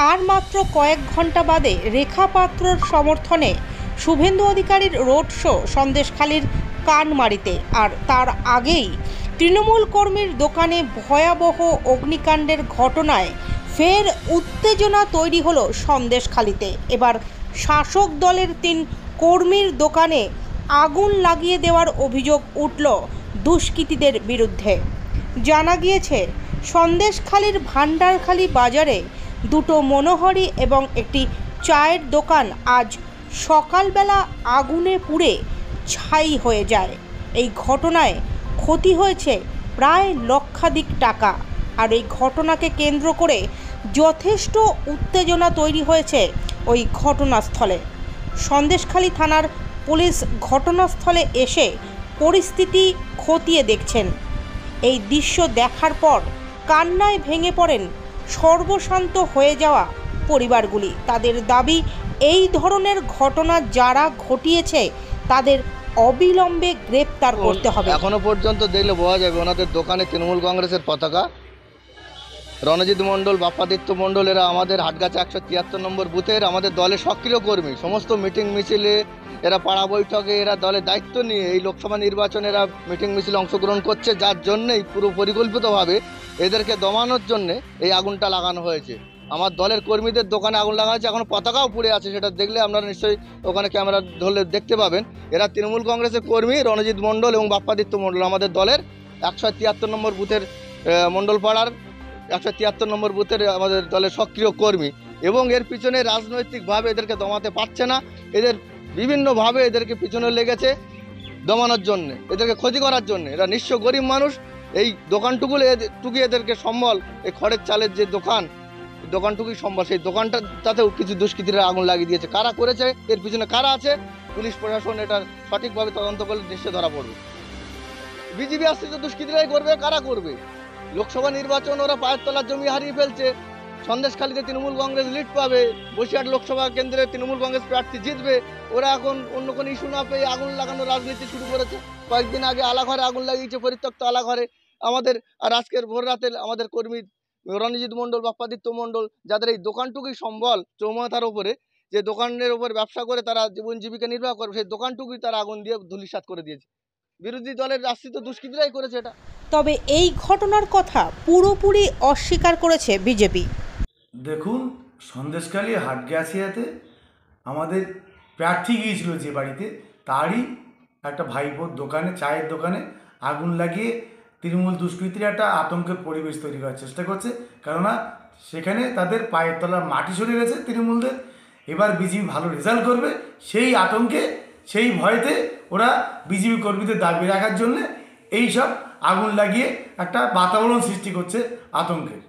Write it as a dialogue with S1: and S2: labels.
S1: আর মাত্র কয়েক ঘন্টা বাদে রেখা পাত্রর সমর্থনে শুভেন্দু অধিকারীর রোড শো সন্দেশখালীর কানমারিতে। আর তার আগেই তৃণমূল কর্মীর দোকানে ভয়াবহ অগ্নিকাণ্ডের ঘটনায় ফের উত্তেজনা তৈরি হলো সন্দেশখালীতে। এবার শাসক দলের 3 কর্মীর দোকানে আগুন লাগিয়ে দেওয়ার অভিযোগ উঠল দুষ্কৃতীদের বিরুদ্ধে। জানা গিয়েছে, সন্দেশখালীর ভান্ডারখালী বাজারে দুটো মনোহরি এবং একটি চায়ের দোকান আজ সকালবেলা আগুনে পুড়ে ছাই হয়ে যায়। এই ঘটনায় ক্ষতি হয়েছে প্রায় লক্ষাধিক টাকা। আর এই ঘটনাকে কেন্দ্র করে যথেষ্ট উত্তেজনা তৈরি হয়েছে ওই ঘটনাস্থলে। সন্দেশখালী থানার পুলিশ ঘটনাস্থলে এসে পরিস্থিতি খতিয়ে দেখছেন। এই দৃশ্য দেখার পর কান্নায় ভেঙে পড়েন সর্বশান্ত হয়ে যাওয়া পরিবারগুলি। তাদের দাবি, এই ধরনের ঘটনা যারা ঘটিয়েছে তাদের অবিলম্বে গ্রেপ্তার করতে হবে।
S2: এখনো পর্যন্ত দেখলে বোঝা যাবে ওনাদের দোকানে তৃণমূল কংগ্রেসের পতাকা। রণজিৎ মণ্ডল, বাপ্পাদিত্য মণ্ডল এরা আমাদের হাটগাছা 173 নম্বর বুথের আমাদের দলের সক্রিয় কর্মী। সমস্ত মিটিং মিছিলে এরা পাড়া বৈঠকে এরা দলের দায়িত্ব নিয়ে এই লোকসভা নির্বাচনে এরা মিটিং মিছিলে অংশগ্রহণ করছে, যার জন্যেই পুরো পরিকল্পিতভাবে এদেরকে দমানোর জন্যে এই আগুনটা লাগানো হয়েছে। আমার দলের কর্মীদের দোকানে আগুন লাগা হয়েছে, এখন পতাকাও পুড়ে আছে। সেটা দেখলে আপনারা নিশ্চয়ই ওখানে ক্যামেরা ধরলে দেখতে পাবেন। এরা তৃণমূল কংগ্রেসের কর্মী রণজিৎ মণ্ডল এবং বাপ্পাদিত্য মণ্ডল আমাদের দলের 173 নম্বর বুথের মণ্ডলপাড়ার 173 নম্বর বুথের আমাদের দলের সক্রিয় কর্মী। এবং এর পিছনে রাজনৈতিকভাবে এদেরকে দমাতে পারছে না। এদের বিভিন্নভাবে এদেরকে পিছনে লেগেছে দমানোর জন্যে, এদেরকে ক্ষতি করার জন্য। এরা নিঃস্ব গরিব মানুষ। এই দোকানটুকুলে এদেরকে সম্বল, এই খড়ের চালের যে দোকানটুকুই সম্বল, সেই দোকানটাতেও কিছু দুষ্কৃতীরা আগুন লাগিয়ে দিয়েছে। কারা করেছে, এর পিছনে কারা আছে, পুলিশ প্রশাসন এটা সঠিকভাবে তদন্ত করলে নিশ্চয় ধরা পড়বে। বিজেপি আশ্রিত দুষ্কৃতীরাই করবে। কারা করবে? লোকসভা নির্বাচন ওরা পায়ের তলার জমি হারিয়ে ফেলছে। সন্দেশখালীতে তৃণমূল কংগ্রেস লিড পাবে, বসিরহাট লোকসভা কেন্দ্রে তৃণমূল কংগ্রেস প্রার্থী জিতবে। ওরা এখন অন্য কোনো ইস্যু না পেয়ে আগুন লাগানোর রাজনীতি শুরু করেছে। কয়েকদিন আগে আলাঘরে আগুন লাগিয়েছে, পরিত্যক্ত আলাঘরে আমাদের। আর আজকের ভোর রাতে আমাদের কর্মী রণজিৎ মণ্ডল, বাপ্পাদিত্য মণ্ডল, যাদের এই দোকানটুকুই সম্বল, চৌমাথার ওপরে যে দোকানের ওপর ব্যবসা করে তারা জীবন জীবিকা নির্বাহ করে, সেই দোকানটুকুই তারা আগুন দিয়ে ধূলিসাৎ করে দিয়েছে। বিরোধী দলের আশ্রিত দুষ্কৃতীরাই করেছে এটা।
S1: তবে এই ঘটনার কথা পুরোপুরি অস্বীকার করেছে বিজেপি।
S3: দেখুন, সন্দেশখালী হাটগাছিয়াতে আমাদের প্রার্থী গিয়েছিল যে বাড়িতে, তারই একটা ভাইপোর দোকানে, চায়ের দোকানে আগুন লাগিয়ে তৃণমূল দুষ্কৃতীরা একটা আতঙ্কের পরিবেশ তৈরি করার চেষ্টা করছে। কেননা সেখানে তাদের পায়ের তলার মাটি সরে গেছে তৃণমূলদের। এবার বিজেপি ভালো রেজাল্ট করবে, সেই আতঙ্কে, সেই ভয়তে ওরা বিজেপি কর্মীদের দাবি রাখার জন্যে এইসব আগুন লাগিয়ে একটা বাতাবরণ সৃষ্টি করছে আতঙ্কের।